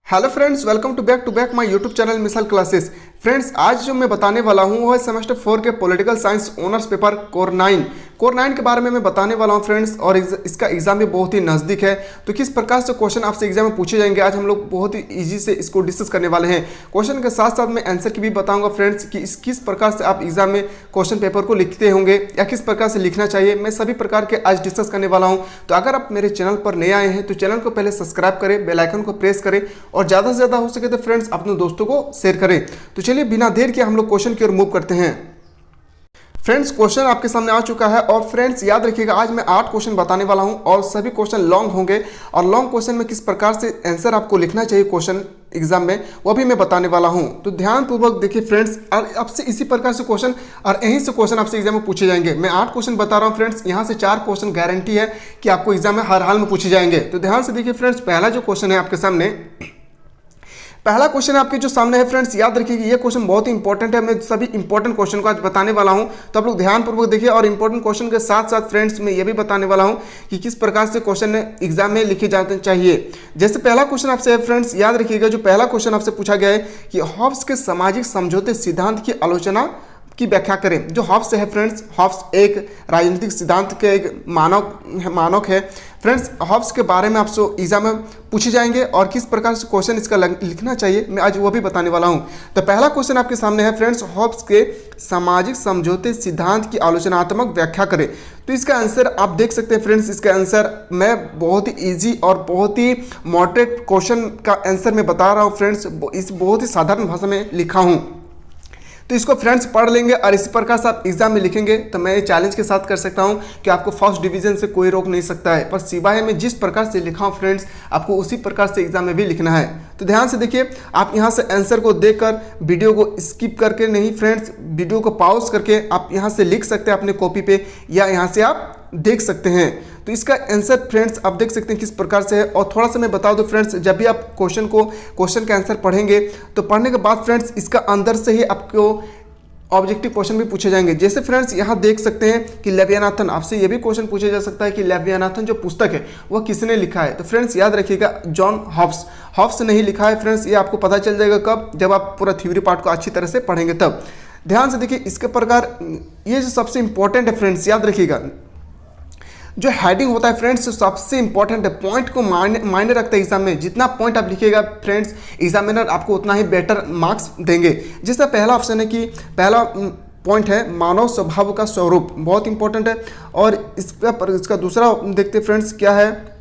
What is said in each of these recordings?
Hello friends, welcome to back my YouTube channel Misal classes. Friends, आज जो मैं बताने वाला हूं वो है सेमेस्टर 4 के political science honours paper core 9 के बारे में मैं बताने वाला हूं फ्रेंड्स। और इसका एग्जाम भी बहुत ही नज़दीक है, तो किस प्रकार से क्वेश्चन आपसे एग्जाम में पूछे जाएंगे आज हम लोग बहुत ही ईजी से इसको डिस्कस करने वाले हैं। क्वेश्चन के साथ साथ मैं आंसर की भी बताऊंगा फ्रेंड्स कि किस प्रकार से आप एग्जाम में क्वेश्चन पेपर को लिखते होंगे या किस प्रकार से लिखना चाहिए, मैं सभी प्रकार के आज डिस्कस करने वाला हूँ। तो अगर आप मेरे चैनल पर नए आए हैं तो चैनल को पहले सब्सक्राइब करें, बेल आइकन को प्रेस करें और ज़्यादा से ज़्यादा हो सके तो फ्रेंड्स अपने दोस्तों को शेयर करें। तो चलिए बिना देर के हम लोग क्वेश्चन की ओर मूव करते हैं। फ्रेंड्स, क्वेश्चन आपके सामने आ चुका है और फ्रेंड्स याद रखिएगा आज मैं 8 क्वेश्चन बताने वाला हूं और सभी क्वेश्चन लॉन्ग होंगे और लॉन्ग क्वेश्चन में किस प्रकार से आंसर आपको लिखना चाहिए क्वेश्चन एग्जाम में वो भी मैं बताने वाला हूं। तो ध्यानपूर्वक देखिए फ्रेंड्स, और आपसे इसी प्रकार से क्वेश्चन और यहीं से क्वेश्चन आपसे एग्जाम में पूछे जाएंगे। मैं 8 क्वेश्चन बता रहा हूं फ्रेंड्स, यहां से 4 क्वेश्चन गारंटी है कि आपको एग्जाम में हर हाल में पूछे जाएंगे। तो ध्यान से देखिए फ्रेंड्स, पहला जो क्वेश्चन है आपके सामने, पहला क्वेश्चन आपके जो सामने है फ्रेंड्स, याद रखिए ये क्वेश्चन बहुत ही इंपॉर्टेंट है। मैं सभी इंपॉर्टेंट क्वेश्चन को आज बताने वाला हूं, तो आप लोग ध्यानपूर्वक देखिए। और इंपॉर्टेंट क्वेश्चन के साथ साथ फ्रेंड्स मैं ये भी बताने वाला हूं कि किस प्रकार से क्वेश्चन एग्जाम में लिखे जाते चाहिए। जैसे पहला क्वेश्चन आपसे है फ्रेंड्स, याद रखिएगा जो पहला क्वेश्चन आपसे पूछा गया है कि हॉब्स के सामाजिक समझौते सिद्धांत की आलोचना की व्याख्या करें। जो हॉब्स है फ्रेंड्स, हॉब्स एक राजनीतिक सिद्धांत के एक मानक है फ्रेंड्स। हॉब्स के बारे में आपसे एग्जाम में पूछे जाएंगे और किस प्रकार से क्वेश्चन इसका लिखना चाहिए मैं आज वो भी बताने वाला हूं। तो पहला क्वेश्चन आपके सामने है फ्रेंड्स, हॉब्स के सामाजिक समझौते सिद्धांत की आलोचनात्मक व्याख्या करें। तो इसका आंसर आप देख सकते हैं फ्रेंड्स, इसका आंसर मैं बहुत ही ईजी और बहुत ही मॉडरेट क्वेश्चन का आंसर मैं बता रहा हूँ फ्रेंड्स, इस बहुत ही साधारण भाषा में लिखा हूँ। तो इसको फ्रेंड्स पढ़ लेंगे और इसी प्रकार से आप एग्जाम में लिखेंगे तो मैं चैलेंज के साथ कर सकता हूं कि आपको फर्स्ट डिवीजन से कोई रोक नहीं सकता है। पर सिवाय में जिस प्रकार से लिखा हूं फ्रेंड्स, आपको उसी प्रकार से एग्जाम में भी लिखना है। तो ध्यान से देखिए, आप यहां से आंसर को देखकर वीडियो को स्किप करके नहीं फ्रेंड्स, वीडियो को पॉज करके आप यहां से लिख सकते हैं अपने कॉपी पे या यहां से आप देख सकते हैं। तो इसका आंसर फ्रेंड्स आप देख सकते हैं किस प्रकार से है। और थोड़ा सा मैं बता दूं फ्रेंड्स, जब भी आप क्वेश्चन का आंसर पढ़ेंगे तो पढ़ने के बाद फ्रेंड्स इसका अंदर से ही आपको ऑब्जेक्टिव क्वेश्चन भी पूछे जाएंगे। जैसे फ्रेंड्स यहाँ देख सकते हैं कि लेवियानाथन, आपसे ये भी क्वेश्चन पूछा जा सकता है कि लेवियानाथन जो पुस्तक है वह किसने लिखा है। तो फ्रेंड्स याद रखिएगा जॉन हॉब्स ने ही लिखा है फ्रेंड्स। ये आपको पता चल जाएगा कब, जब आप पूरा थ्योरी पार्ट को अच्छी तरह से पढ़ेंगे तब। ध्यान से देखिए इसके प्रकार, ये जो सबसे इंपॉर्टेंट है फ्रेंड्स, याद रखिएगा जो हेडिंग होता है फ्रेंड्स सबसे इंपॉर्टेंट है, पॉइंट को मायने रखता है एग्जाम में। जितना पॉइंट आप लिखिएगा फ्रेंड्स, एग्जामिनर आपको उतना ही बेटर मार्क्स देंगे। जैसे पहला ऑप्शन है कि पहला पॉइंट है मानव स्वभाव का स्वरूप, बहुत इंपॉर्टेंट है। और इसका दूसरा देखते फ्रेंड्स क्या है,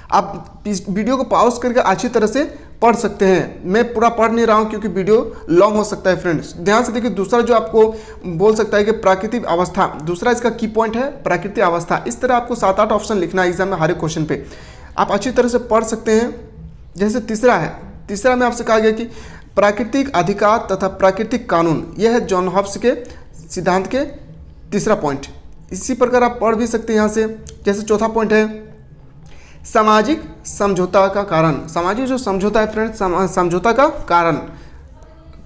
आप वीडियो को पॉज करके अच्छी तरह से पढ़ सकते हैं। मैं पूरा पढ़ नहीं रहा हूं क्योंकि वीडियो लॉन्ग हो सकता है फ्रेंड्स। ध्यान से देखिए, दूसरा जो आपको बोल सकता है कि प्राकृतिक अवस्था, दूसरा इसका की पॉइंट है प्राकृतिक अवस्था। इस तरह आपको 7-8 ऑप्शन लिखना है एग्जाम में हर एक क्वेश्चन पे, आप अच्छी तरह से पढ़ सकते हैं। जैसे तीसरा में आपसे कहा गया कि प्राकृतिक अधिकार तथा प्राकृतिक कानून, यह है जॉन हॉब्स के सिद्धांत के तीसरा पॉइंट। इसी प्रकार आप पढ़ भी सकते हैं यहाँ से। जैसे चौथा पॉइंट है सामाजिक समझौता का कारण, सामाजिक जो समझौता है फ्रेंड्स, समझौता का कारण।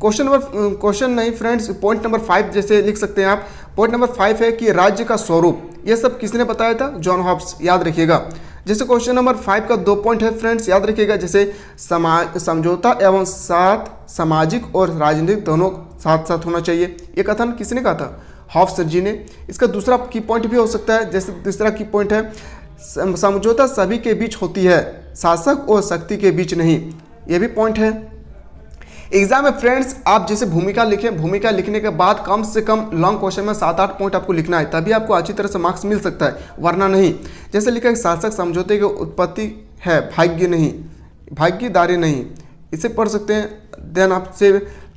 क्वेश्चन नहीं फ्रेंड्स, पॉइंट नंबर 5 जैसे लिख सकते हैं आप। पॉइंट नंबर 5 है कि राज्य का स्वरूप, ये सब किसने बताया था, जॉन हॉब्स, याद रखिएगा। जैसे क्वेश्चन नंबर 5 का 2 पॉइंट है फ्रेंड्स, याद रखिएगा। जैसे समझौता एवं साथ सामाजिक और राजनीतिक दोनों साथ साथ होना चाहिए, ये कथन किसने कहा था, हॉब्स जी ने। इसका दूसरा की पॉइंट भी हो सकता है। जैसे तीसरा की पॉइंट है समझौता सभी के बीच होती है, शासक और शक्ति के बीच नहीं, ये भी पॉइंट है। एग्जाम में फ्रेंड्स आप जैसे भूमिका लिखें, भूमिका लिखने के बाद कम से कम लॉन्ग क्वेश्चन में 7-8 पॉइंट आपको लिखना है, तभी आपको अच्छी तरह से मार्क्स मिल सकता है, वरना नहीं। जैसे लिखा है शासक समझौते की उत्पत्ति है, भाग्यदारी नहीं, इसे पढ़ सकते हैं। देन आपसे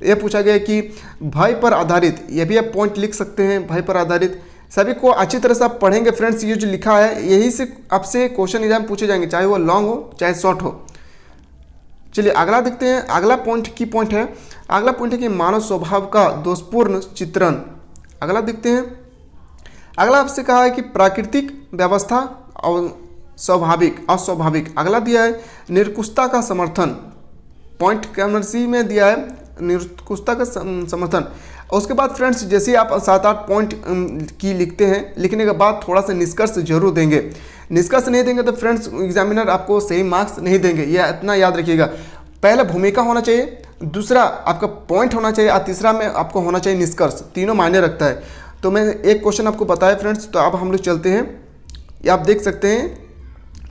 यह पूछा गया कि भय पर आधारित, यह भी आप पॉइंट लिख सकते हैं, भय पर आधारित। सभी को अच्छी तरह से आप पढ़ेंगे फ्रेंड्स, ये जो लिखा है यही से आपसे क्वेश्चन एग्जाम पूछे जाएंगे, चाहे वो लॉन्ग हो चाहे शॉर्ट हो। चलिए अगला देखते हैं। अगला पॉइंट की पॉइंट है, अगला पॉइंट है कि मानव स्वभाव का दोषपूर्ण चित्रण। अगला देखते हैं। अगला आपसे कहा है कि प्राकृतिक व्यवस्था और अस्वाभाविक। अगला दिया है निरंकुशता का समर्थन, पॉइंट नंबर सी में दिया है निरंकुशता का समर्थन। और उसके बाद फ्रेंड्स जैसे ही आप 7-8 पॉइंट की लिखते हैं, लिखने के बाद थोड़ा सा निष्कर्ष जरूर देंगे। निष्कर्ष नहीं देंगे तो फ्रेंड्स एग्जामिनर आपको सही मार्क्स नहीं देंगे, यह इतना याद रखिएगा। पहला भूमिका होना चाहिए, दूसरा आपका पॉइंट होना चाहिए और तीसरा में आपको होना चाहिए निष्कर्ष। तीनों मायने रखता है। तो मैं एक क्वेश्चन आपको बताया फ्रेंड्स, तो अब हम लोग चलते हैं। ये आप देख सकते हैं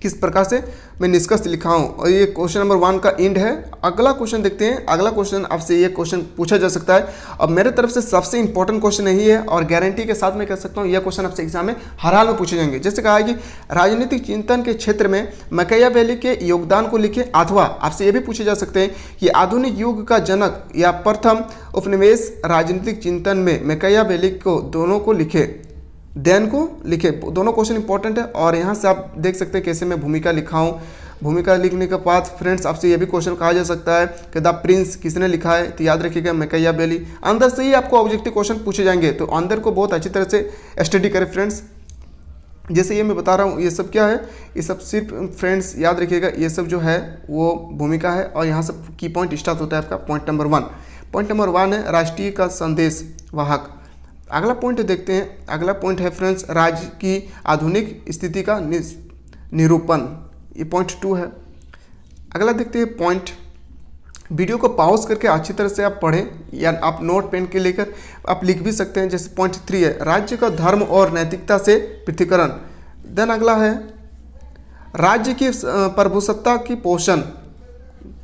किस प्रकार से मैं निष्कर्ष लिखा हूँ, और ये क्वेश्चन नंबर 1 का एंड है। अगला क्वेश्चन देखते हैं। अगला क्वेश्चन आपसे ये क्वेश्चन पूछा जा सकता है। अब मेरे तरफ से सबसे इंपॉर्टेंट क्वेश्चन यही है, और गारंटी के साथ मैं कह सकता हूँ यह क्वेश्चन आपसे एग्जाम में हर हाल में पूछे जाएंगे। जैसे कहा है कि राजनीतिक चिंतन के क्षेत्र में मैकियावेली के योगदान को लिखे, अथवा आपसे ये भी पूछे जा सकते हैं कि आधुनिक युग का जनक या प्रथम उपनिवेश राजनीतिक चिंतन में मैकियावेली को दोनों को लिखे, देन को लिखे। दोनों क्वेश्चन इंपॉर्टेंट है, और यहाँ से आप देख सकते हैं कैसे मैं भूमिका लिखा हूँ। भूमिका लिखने के बाद फ्रेंड्स आपसे ये भी क्वेश्चन कहा जा सकता है कि द प्रिंस किसने लिखा है, तो याद रखिएगा मैकियावेली। अंदर से ही आपको ऑब्जेक्टिव क्वेश्चन पूछे जाएंगे, तो अंदर को बहुत अच्छी तरह से स्टडी करें फ्रेंड्स। जैसे ये मैं बता रहा हूँ, ये सब क्या है, ये सब सिर्फ फ्रेंड्स याद रखिएगा, ये सब जो है वो भूमिका है, और यहाँ से की पॉइंट स्टार्ट होता है आपका पॉइंट नंबर 1। पॉइंट नंबर 1 है राष्ट्रीय का संदेश वाहक। अगला पॉइंट देखते हैं। अगला पॉइंट है फ्रेंड्स राज्य की आधुनिक स्थिति का निरूपण, ये पॉइंट 2 है। अगला देखते हैं पॉइंट, वीडियो को पॉज करके अच्छी तरह से आप पढ़ें, या आप नोट पेन के लेकर आप लिख भी सकते हैं। जैसे पॉइंट 3 है राज्य का धर्म और नैतिकता से पृथक्करण। देन अगला है राज्य की प्रभुसत्ता की पोषण।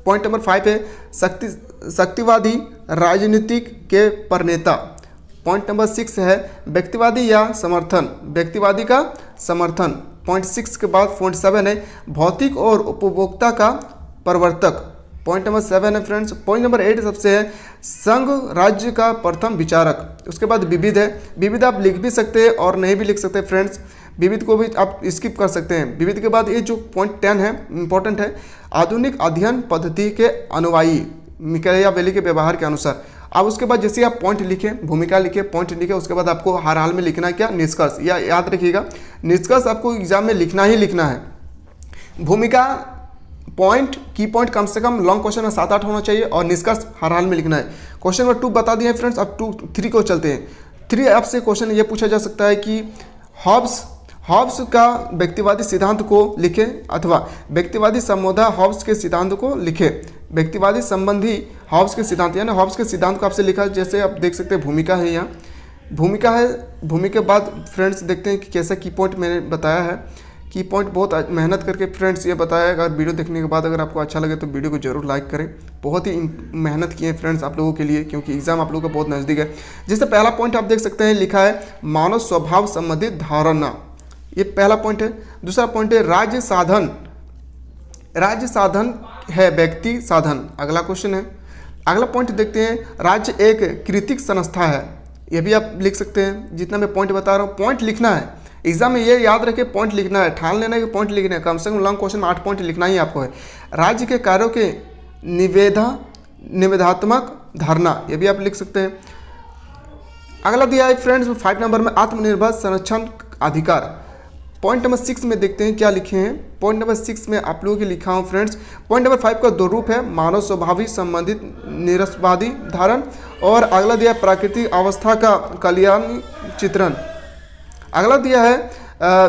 पॉइंट नंबर 5 है शक्तिवादी राजनीतिक के प्रणेता। पॉइंट नंबर 6 है व्यक्तिवादी या समर्थन, व्यक्तिवादी का समर्थन। पॉइंट 6 के बाद पॉइंट 7 है भौतिक और उपभोक्ता का प्रवर्तक। पॉइंट नंबर 7 है फ्रेंड्स। पॉइंट नंबर 8 सबसे है संघ राज्य का प्रथम विचारक। उसके बाद विविध है, विविध आप लिख भी सकते हैं और नहीं भी लिख सकते फ्रेंड्स, विविध को भी आप स्किप कर सकते हैं। विविध के बाद ये जो पॉइंट 10 है इंपॉर्टेंट है, आधुनिक अध्ययन पद्धति के अनुयायी मैकियावेली के व्यवहार के अनुसार। अब उसके बाद जैसे आप पॉइंट लिखें, भूमिका लिखे, पॉइंट लिखे, उसके बाद आपको हर हाल में लिखना है क्या, निष्कर्ष। या याद रखिएगा निष्कर्ष आपको एग्जाम में लिखना ही लिखना है। भूमिका पॉइंट की पॉइंट कम से कम लॉन्ग क्वेश्चन में 7-8 होना चाहिए, और निष्कर्ष हर हाल में लिखना है। क्वेश्चन नंबर 2 बता दिए फ्रेंड्स। अब 3 को चलते हैं। 3 आपसे क्वेश्चन ये पूछा जा सकता है कि हॉब्स का व्यक्तिवादी सिद्धांत को लिखे, अथवा व्यक्तिवादी संबोधा हॉब्स के सिद्धांत को लिखे। व्यक्तिवादी संबंधी हॉब्स के सिद्धांत, यानी हॉब्स के सिद्धांत को आपसे लिखा, जैसे आप देख सकते हैं भूमिका है, यहाँ भूमिका है। भूमिका के बाद फ्रेंड्स देखते हैं कि कैसा की पॉइंट मैंने बताया है। की पॉइंट बहुत मेहनत करके फ्रेंड्स ये बताया। अगर वीडियो देखने के बाद अगर आपको अच्छा लगे तो वीडियो को जरूर लाइक करें। बहुत ही मेहनत किए फ्रेंड्स आप लोगों के लिए, क्योंकि एग्जाम आप लोगों का बहुत नज़दीक है। जैसे पहला पॉइंट आप देख सकते हैं लिखा है मानव स्वभाव संबंधित धारणा, ये पहला पॉइंट है। दूसरा पॉइंट है राज्य साधन, राज्य साधन है व्यक्ति साधन। अगला क्वेश्चन है, अगला पॉइंट देखते हैं राज्य एक कृतिक संस्था है, ये भी आप लिख सकते हैं। जितना मैं पॉइंट बता रहा हूँ पॉइंट लिखना है एग्जाम में, ये याद रखे पॉइंट लिखना है, ठान लेना है कि पॉइंट लिखना है। कम से कम लॉन्ग क्वेश्चन में 8 पॉइंट लिखना ही आपको है। राज्य के कार्यों के निवेदात्मक धारणा, ये भी आप लिख सकते हैं। अगला दिया है फ्रेंड्स 5 नंबर में आत्मनिर्भर संरक्षण अधिकार। पॉइंट नंबर 6 में देखते हैं क्या लिखे हैं। पॉइंट नंबर 6 में आप लोगों के लिखा हूँ फ्रेंड्स। पॉइंट नंबर 5 का 2 रूप है, मानव स्वभावी संबंधित निरसवादी धारण, और अगला दिया प्राकृतिक अवस्था का कल्याणी चित्रण। अगला दिया है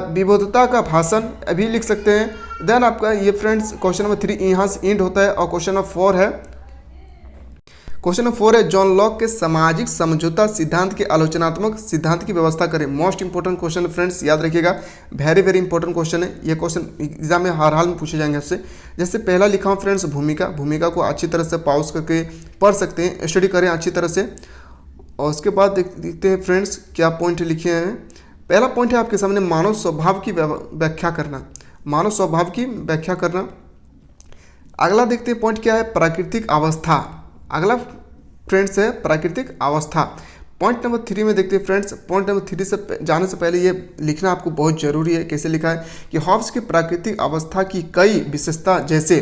विविधता का भाषण, अभी लिख सकते हैं। देन आपका ये फ्रेंड्स क्वेश्चन नंबर 3 यहाँ से एंड होता है, और क्वेश्चन नंबर 4 है, क्वेश्चन नंबर 4 है जॉन लॉक के सामाजिक समझौता सिद्धांत के आलोचनात्मक सिद्धांत की व्यवस्था करें। मोस्ट इंपोर्टेंट क्वेश्चन फ्रेंड्स, याद रखिएगा, वेरी वेरी इंपॉर्टेंट क्वेश्चन है। ये क्वेश्चन एग्जाम में हर हाल में पूछे जाएंगे आपसे। जैसे पहला लिखा हूँ फ्रेंड्स भूमिका, भूमिका को अच्छी तरह से पॉज करके पढ़ सकते हैं, स्टडी करें अच्छी तरह से। और उसके बाद देखते हैं फ्रेंड्स क्या पॉइंट लिखे हैं। पहला पॉइंट है आपके सामने मानव स्वभाव की व्याख्या करना, मानव स्वभाव की व्याख्या करना। अगला देखते हैं पॉइंट क्या है, प्राकृतिक अवस्था। अगला फ्रेंड्स है प्राकृतिक अवस्था। पॉइंट नंबर 3 में देखते हैं फ्रेंड्स। पॉइंट नंबर 3 से जाने से पहले ये लिखना आपको बहुत ज़रूरी है। कैसे लिखा है कि हॉब्स की प्राकृतिक अवस्था की कई विशेषता, जैसे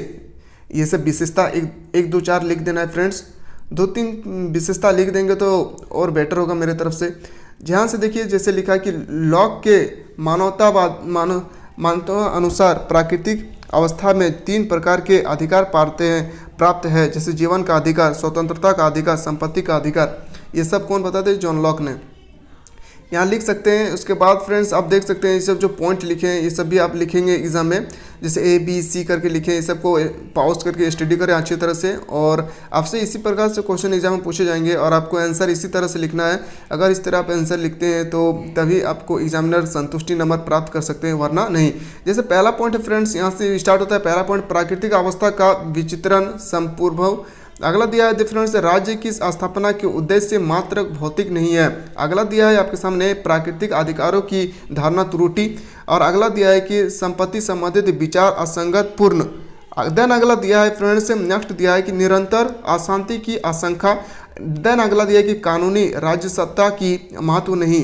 ये सब विशेषता 1 2 4 लिख देना है फ्रेंड्स। 2-3 विशेषता लिख देंगे तो और बेटर होगा मेरे तरफ से। जहाँ से देखिए जैसे लिखा है कि लॉक के मानवता अनुसार प्राकृतिक अवस्था में 3 प्रकार के अधिकार प्राप्त है, जैसे जीवन का अधिकार, स्वतंत्रता का अधिकार, संपत्ति का अधिकार। ये सब कौन बताते हैं, जॉन लॉक ने। यहाँ लिख सकते हैं। उसके बाद फ्रेंड्स आप देख सकते हैं ये सब जो पॉइंट लिखे हैं ये सब भी आप लिखेंगे एग्जाम में, जैसे A B C करके लिखे, ये सबको पॉज करके स्टडी करें अच्छी तरह से, और आपसे इसी प्रकार से क्वेश्चन एग्जाम में पूछे जाएंगे और आपको आंसर इसी तरह से लिखना है। अगर इस तरह आप आंसर लिखते हैं तो तभी आपको एग्जामिनर संतुष्टि नंबर प्राप्त कर सकते हैं, वरना नहीं। जैसे पहला पॉइंट है फ्रेंड्स, यहाँ से स्टार्ट होता है। पहला पॉइंट, प्राकृतिक अवस्था का विचित्रण संपूर्व। अगला दिया है फ्रेंड्स, राज्य की स्थापना के उद्देश्य मात्र भौतिक नहीं है। अगला दिया है आपके सामने प्राकृतिक अधिकारों की धारणा त्रुटि। और अगला दिया है कि संपत्ति संबंधित विचार असंगत पूर्ण। देन अगला दिया है फ्रेंड्स, नेक्स्ट दिया है कि निरंतर अशांति की आशंका। देन अगला दिया है कि कानूनी राज्य सत्ता की महत्व नहीं।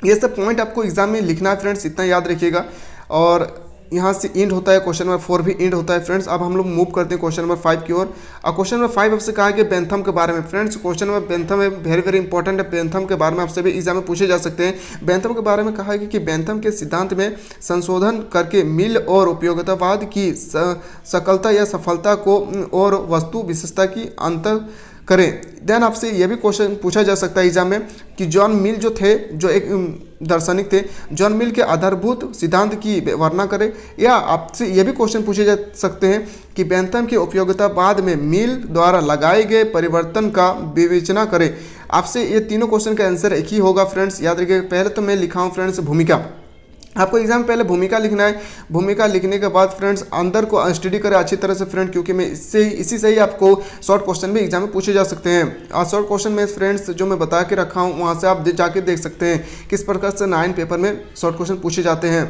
ये सब पॉइंट आपको एग्जाम में लिखना है फ्रेंड्स, इतना याद रखिएगा। और यहाँ से इंड होता है, क्वेश्चन नंबर 4 भी इंड होता है फ्रेंड्स। अब हम लोग मूव करते हैं क्वेश्चन नंबर 5 की ओर। और क्वेश्चन नंबर 5 आपसे कहा है कि बेंथम के बारे में। फ्रेंड्स क्वेश्चन नंबर बेंथम है, वेरी वेरी इंपॉर्टेंट है। बेंथम के बारे में आपसे भी एग्जाम में पूछे जा सकते हैं। बेंथम के बारे में कहा है कि बेंथम के सिद्धांत में संशोधन करके मिल और उपयोगितावाद की सकलता या सफलता को और वस्तु विशेषता की अंतर करें। देन आपसे यह भी क्वेश्चन पूछा जा सकता है एग्जाम में कि जॉन मिल जो थे, जो एक दार्शनिक थे, जॉन मिल के आधारभूत सिद्धांत की वर्णना करें। या आपसे यह भी क्वेश्चन पूछे जा सकते हैं कि बेंथम के उपयोगितावाद में मिल द्वारा लगाए गए परिवर्तन का विवेचना करें। आपसे ये तीनों क्वेश्चन का आंसर एक ही होगा फ्रेंड्स, याद रखिए। पहले तो मैं लिखा हूँ फ्रेंड्स भूमिका। आपको एग्जाम में पहले भूमिका लिखना है। भूमिका लिखने के बाद फ्रेंड्स अंदर को स्टडी करें अच्छी तरह से फ्रेंड, क्योंकि मैं इसी से ही आपको शॉर्ट क्वेश्चन भी एग्जाम में पूछे जा सकते हैं। और शॉर्ट क्वेश्चन में फ्रेंड्स जो मैं बता के रखा हूँ वहाँ से आप जाके देख सकते हैं किस प्रकार से 9 पेपर में शॉर्ट क्वेश्चन पूछे जाते हैं।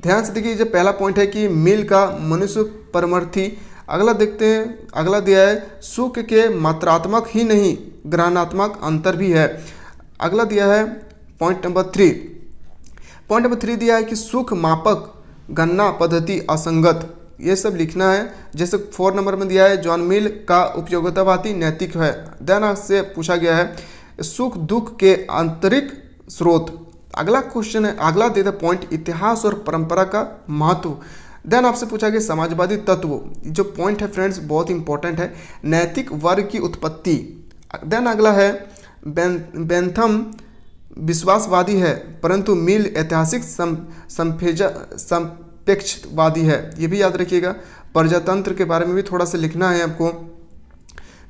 ध्यान से देखिए, जो पहला पॉइंट है कि मिल का मनुष्य परमार्थी। अगला देखते हैं, अगला दिया है सुख के मात्रात्मक ही नहीं ग्रहणात्मक अंतर भी है। अगला दिया है पॉइंट नंबर 3 दिया है कि सुख मापक गणना पद्धति असंगत। ये सब लिखना है। जैसे 4 नंबर में दिया है जॉन मिल का उपयोगितावादी नैतिक है। देन से पूछा गया है सुख दुख के आंतरिक स्रोत। अगला क्वेश्चन है, अगला देता पॉइंट इतिहास और परंपरा का महत्व। देन आपसे पूछा गया समाजवादी तत्व। जो पॉइंट है फ्रेंड्स बहुत इंपॉर्टेंट है, नैतिक वर्ग की उत्पत्ति। देन अगला है बेंथम विश्वासवादी है परंतु मिल ऐतिहासिक संपेक्षवादी है। ये भी याद रखिएगा। प्रजातंत्र के बारे में भी थोड़ा सा लिखना है आपको।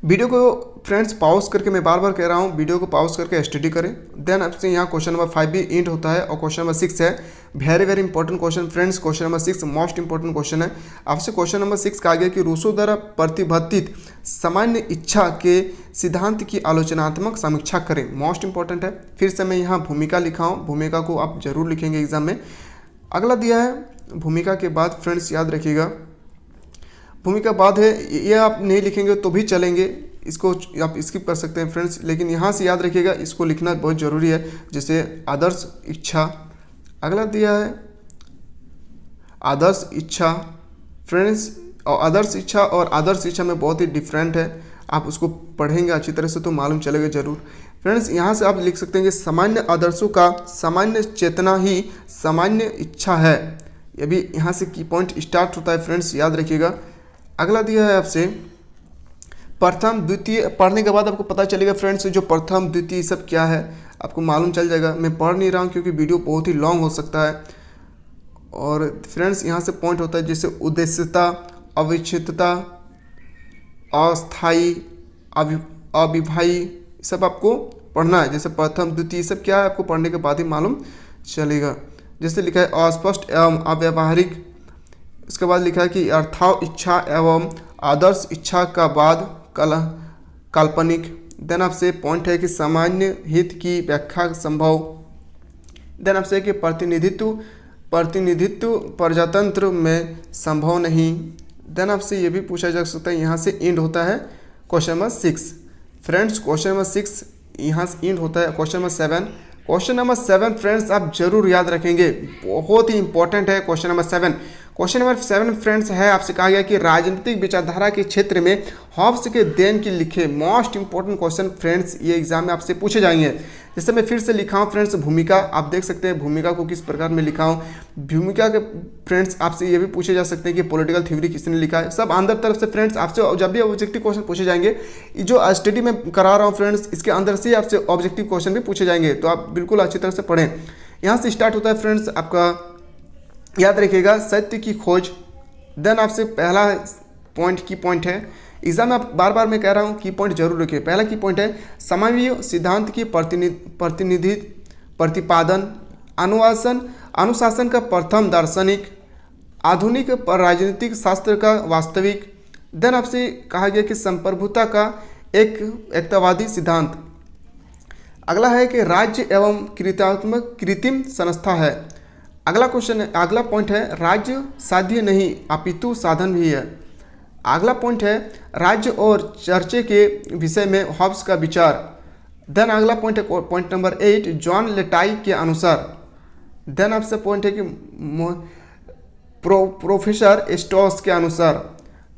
वीडियो को फ्रेंड्स पॉज करके, मैं बार बार कह रहा हूँ, वीडियो को पॉज करके स्टडी करें। देन आपसे यहाँ क्वेश्चन नंबर 5 भी इंट होता है और क्वेश्चन नंबर 6 है very very important question friends. Question number 6 most important question है। आपसे क्वेश्चन नंबर 6 कहा गया कि रूसो द्वारा प्रतिबंधित सामान्य इच्छा के सिद्धांत की आलोचनात्मक समीक्षा करें। मोस्ट इंपॉर्टेंट है। फिर से मैं यहाँ भूमिका लिखा हूँ, भूमिका को आप जरूर लिखेंगे एग्जाम में। अगला दिया है भूमिका के बाद फ्रेंड्स याद रखिएगा, भूमिका बाद है, ये आप नहीं लिखेंगे तो भी चलेंगे, इसको आप स्किप कर सकते हैं फ्रेंड्स, लेकिन यहाँ से याद रखिएगा इसको लिखना बहुत ज़रूरी है। जैसे आदर्श इच्छा। अगला दिया है आदर्श इच्छा फ्रेंड्स, और आदर्श इच्छा और आदर्श इच्छा में बहुत ही डिफरेंट है। आप उसको पढ़ेंगे अच्छी तरह से तो मालूम चलेगा जरूर फ्रेंड्स। यहाँ से आप लिख सकते हैं कि सामान्य आदर्शों का सामान्य चेतना ही सामान्य इच्छा है। ये भी यहाँ से की पॉइंट स्टार्ट होता है फ्रेंड्स, याद रखिएगा। अगला दिया है आपसे प्रथम द्वितीय। पढ़ने के बाद आपको पता चलेगा फ्रेंड्स जो प्रथम द्वितीय सब क्या है, आपको मालूम चल जाएगा। मैं पढ़ नहीं रहा हूँ क्योंकि वीडियो बहुत ही लॉन्ग हो सकता है। और फ्रेंड्स यहाँ से पॉइंट होता है जैसे उद्देश्यता, अविच्छिन्नता, अस्थायी, अविभाज्य, सब आपको पढ़ना है। जैसे प्रथम द्वितीय सब क्या है आपको पढ़ने के बाद ही मालूम चलेगा। जैसे लिखा है अस्पष्ट एवं अव्यावहारिक। इसके बाद लिखा है कि अर्थाव इच्छा एवं आदर्श इच्छा का बाद काल्पनिक। देन आपसे पॉइंट है कि सामान्य हित की व्याख्या संभव। देन आपसे कि प्रतिनिधित्व प्रजातंत्र में संभव नहीं। देन आपसे ये भी पूछा जा सकता है, यहाँ से एंड होता है question number 6 friends. Question number 6 यहाँ से एंड होता है question number 7। Question number 7 friends आप जरूर याद रखेंगे, बहुत ही इंपॉर्टेंट है question number 7। Question number 7 friends है, आपसे कहा गया कि राजनीतिक विचारधारा के क्षेत्र में हॉब्स के देन की लिखे। मोस्ट इंपॉर्टेंट क्वेश्चन फ्रेंड्स, ये एग्जाम में आपसे पूछे जाएंगे। जैसे मैं फिर से लिखा हूँ फ्रेंड्स, भूमिका, आप देख सकते हैं भूमिका को किस प्रकार में लिखा हूँ। भूमिका के फ्रेंड्स आपसे ये भी पूछे जा सकते हैं कि पॉलिटिकल थ्योरी किसने लिखा है। सब अंदर तरफ से फ्रेंड्स आपसे जब भी ऑब्जेक्टिव क्वेश्चन पूछे जाएंगे, जो स्टडी में करा रहा हूँ फ्रेंड्स, इसके अंदर से आपसे ऑब्जेक्टिव क्वेश्चन भी पूछे जाएंगे, तो आप बिल्कुल अच्छी तरह से पढ़ें। यहाँ से स्टार्ट होता है फ्रेंड्स आपका, याद रखिएगा, सत्य की खोज। देन आपसे पहला पॉइंट की पॉइंट है, एग्जाम में आप बार बार मैं कह रहा हूँ की पॉइंट जरूर रखिए। पहला की पॉइंट है समावीय सिद्धांत की प्रतिपादन, अनुशासन का प्रथम दार्शनिक, आधुनिक राजनीतिक शास्त्र का वास्तविक। देन आपसे कहा गया कि संप्रभुता का एक एकतावादी सिद्धांत। अगला है कि राज्य एवं कृत्रिम संस्था है। अगला क्वेश्चन, अगला पॉइंट है राज्य साध्य नहीं अपितु साधन भी है। अगला पॉइंट है राज्य और चर्चे के विषय में हॉब्स का विचार। देन अगला पॉइंट है पॉइंट नंबर 8 जॉन लेटाई के अनुसार। देन आपसे पॉइंट है कि प्रोफेसर स्टॉस के अनुसार।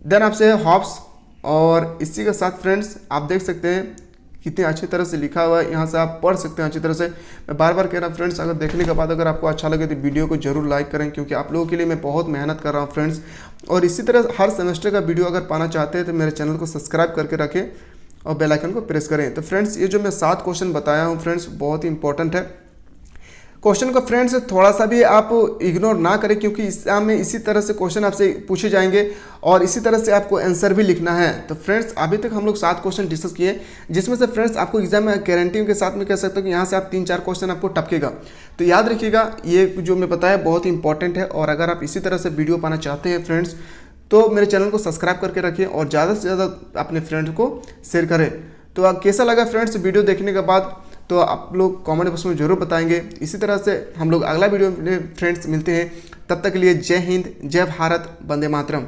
देन आपसे है हॉब्स, और इसी के साथ फ्रेंड्स आप देख सकते हैं कितनी अच्छी तरह से लिखा हुआ है, यहाँ से आप पढ़ सकते हैं अच्छी तरह से। मैं बार बार कह रहा हूँ फ्रेंड्स, अगर देखने के बाद अगर आपको अच्छा लगे तो वीडियो को जरूर लाइक करें, क्योंकि आप लोगों के लिए मैं बहुत मेहनत कर रहा हूँ फ्रेंड्स। और इसी तरह हर सेमेस्टर का वीडियो अगर पाना चाहते हैं तो मेरे चैनल को सब्सक्राइब करके रखें और बेल आइकन को प्रेस करें। तो फ्रेंड्स ये जो मैं 7 क्वेश्चन बताया हूँ फ्रेंड्स, बहुत ही इंपॉर्टेंट है। क्वेश्चन को फ्रेंड्स थोड़ा सा भी आप इग्नोर ना करें, क्योंकि एग्जाम में इसी तरह से क्वेश्चन आपसे पूछे जाएंगे और इसी तरह से आपको आंसर भी लिखना है। तो फ्रेंड्स अभी तक हम लोग 7 क्वेश्चन डिस्कस किए, जिसमें से फ्रेंड्स आपको एग्जाम में गारंटी के साथ में कह सकते हो कि यहाँ से आप 3-4 क्वेश्चन आपको टपकेगा। तो याद रखिएगा, ये जो मैं बताया बहुत ही इंपॉर्टेंट है। और अगर आप इसी तरह से वीडियो पाना चाहते हैं फ्रेंड्स, तो मेरे चैनल को सब्सक्राइब करके रखिए और ज़्यादा से ज़्यादा अपने फ्रेंड्स को शेयर करें। तो कैसा लगा फ्रेंड्स वीडियो देखने के बाद, तो आप लोग कमेंट बॉक्स में जरूर बताएंगे। इसी तरह से हम लोग अगला वीडियो में फ्रेंड्स मिलते हैं, तब तक के लिए जय हिंद, जय भारत, वंदे मातरम।